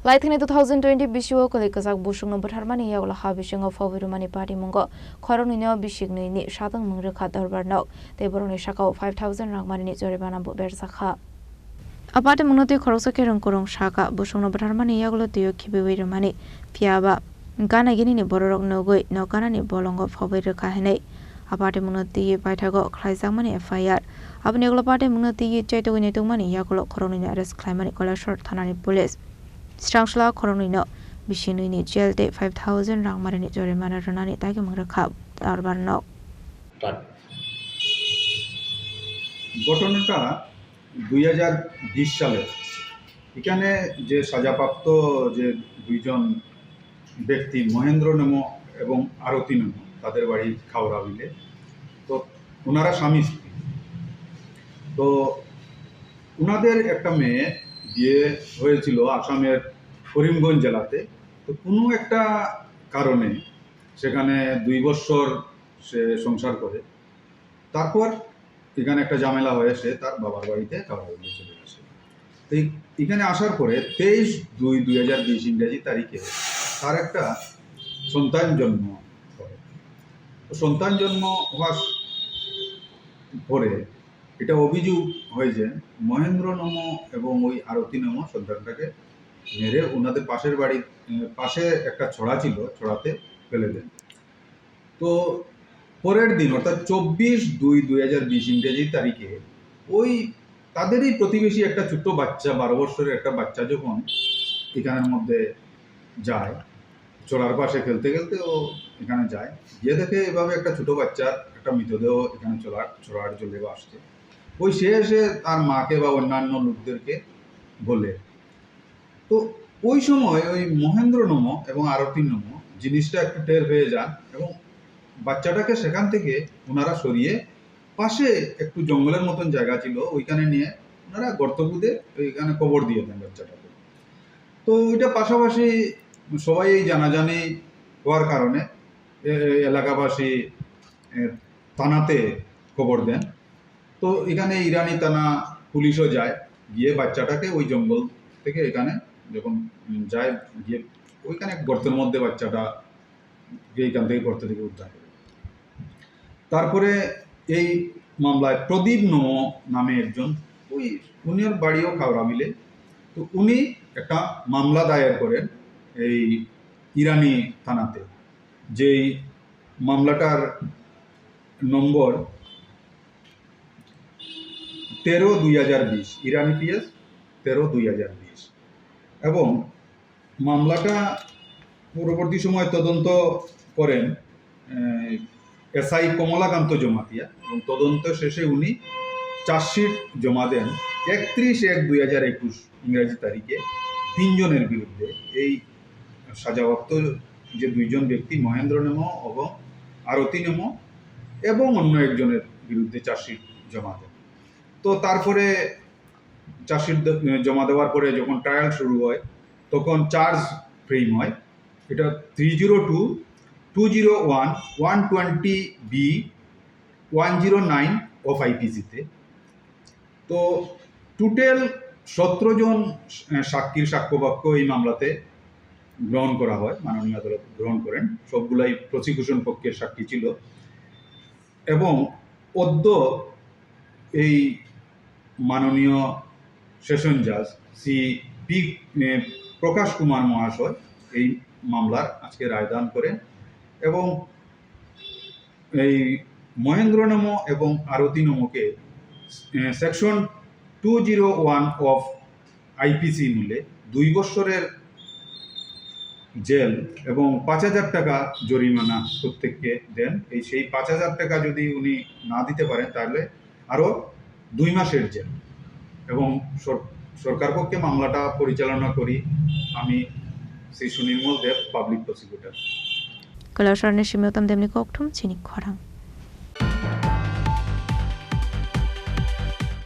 Laithini 2020 bishiwo kolikazak busungno butharmani yagla ha bishingo fawirumani party mungo khoronino bishigni ni sadang mungrekha darbarno teboroni shakao 5000 rangmani ni joribana bersakha apate munoti khorosake rangkorong shaka busungno butharmani yagla tiyo khibewirumani piaba gana gini ni bororok nogoi nokana ni bolongo fawirrekha hene apate munoti paithago khlaijangmani FIR abni yagla pate munoti chaitogini tungmani yagla khoronino arrest khlaimani kolashor thanani police Strangshla Coronino, Bishinini jail date 5,000 Rangmarini Jorimana Ranani Tagamaka Arbarno. ঘটনাটা 2020 সালে এখানে যে সাজাপ্রাপ্ত যে দুইজন ব্যক্তি মহেন্দ্র নেমো এবং আরতি নেমো তাদের বাড়ি খাওড়াবিলে তো ওনারা স্বামী স্ত্রী তো ওনাদের একটা মেয়ে বিয়ে হয়েছিল আসামের করিমগঞ্জ জেলাতে তো কোনো একটা কারণে সেখানে 2 বছর সে সংসার করে তারপর এখানে একটা ঝামেলা হয়ে সে তার বাবার বাড়িতে খাওয়াতে চলে আসে তো এখানে আসার পরে 23/2/2020 ইংরেজি তারিখে তার একটা সন্তান জন্ম করে তো সন্তান জন্ম হওয়ার পরে এটা অভিযোগ হয়েছে মহেন্দ্র নম এবং ওই আরতি নম সন্তানটাকে মেরে ওনাদের পাশের বাড়ির পাশে একটা ছড়া ছিল ছড়াতে ফেলে দেন তো পরের দিন অর্থাৎ 24/2/2020 ইংরেজি তারিখে ওই তাদেরই প্রতিবেশী একটা ছোট্ট বাচ্চা 12 বছরের একটা বাচ্চা যখন এখানের মধ্যে যায় ছড়ার পাশে খেলতে খেলতে ও এখানে যায় গিয়ে দেখে এভাবে একটা ছোট বাচ্চার একটা মৃতদেহ এখানে ছড়ার জলে আসছে ওই সে এসে তার মাকে বা অন্যান্য লোকদেরকে বলে তো ওই সময় ওই মহেন্দ্র নম এবং আরতি নম জিনিসটা একটু টের পেয়ে যান এবং বাচ্চাটাকে সেখান থেকে ওনারা সরিয়ে পাশে একটু জঙ্গলের মতন জায়গা ছিল ওইখানে নিয়ে ওনারা গর্ত খুঁড়ে ওইখানে কবর দিয়ে দেন বাচ্চাটাকে তো ওইটা পাশাপাশি সবাই জানাজানি হওয়ার কারণে এলাকাবাসী থানাতে খবর দেন তো এখানে ইরানি থানা পুলিশও যায় গিয়ে বাচ্চাটাকে ওই জঙ্গল থেকে এখানে যখন যায় গিয়ে ওইখানে গর্তের মধ্যে বাচ্চাটা এইখান থেকে গর্ত থেকে উদ্ধার করে তারপরে এই মামলায় প্রদীপ নম নামে একজন ওই উনির বাড়িও খাওড়াবিলে তো উনি একটা মামলা দায়ের করেন এই ইরানি থানাতে যেই মামলাটার নম্বর 13/2020 ইরানি পিএস 13/2020 এবং মামলাটা পরবর্তী সময় তদন্ত করেন এসআই কমলাকান্ত জমাতিয়া এবং তদন্ত শেষে উনি চার্জশিট জমা দেন 31/1/2021 ইংরেজি তারিখে 3 জনের বিরুদ্ধে এই সাজাপ্রাপ্ত যে 2 জন ব্যক্তি মহেন্দ্র নেম এবং আরতি নেম এবং অন্য একজনের বিরুদ্ধে চার্জশিট জমা দেন তো তারপরে চার্জশিট জমা দেওয়ার পরে যখন ট্রায়াল শুরু হয় তখন চার্জ ফ্রেম হয় এটা 302/120B/109 অফ আইপিসিতে তো টোটাল 17 জন সাক্ষীর সাক্ষ্যবাক্য এই মামলাতে গ্রহণ করা হয় মাননীয় আদালত গ্রহণ করেন সবগুলাই প্রসিকিউশন পক্ষের সাক্ষী ছিল এবং অদ্য এই মাননীয় সেশন জাজ CP প্রকাশ কুমার মহাশয় এই মামলার আজকে রায়দান করেন এবং এই মহেন্দ্র নম এবং আরতি নমকে সেকশন 201 অফ আইপিসি মূল্যে 2 বছরের জেল এবং 5,000 টাকা জরিমানা প্রত্যেককে দেন এই সেই 5,000 টাকা যদি উনি না দিতে পারেন তাহলে আরও 2 মাসের জেল এবং সরকার পক্ষে মামলাটা পরিচালনা করি আমি Shri Sunirmal Deb public prosecutor Kalasharne Shimyotam Demni Koktum Chinik Khorang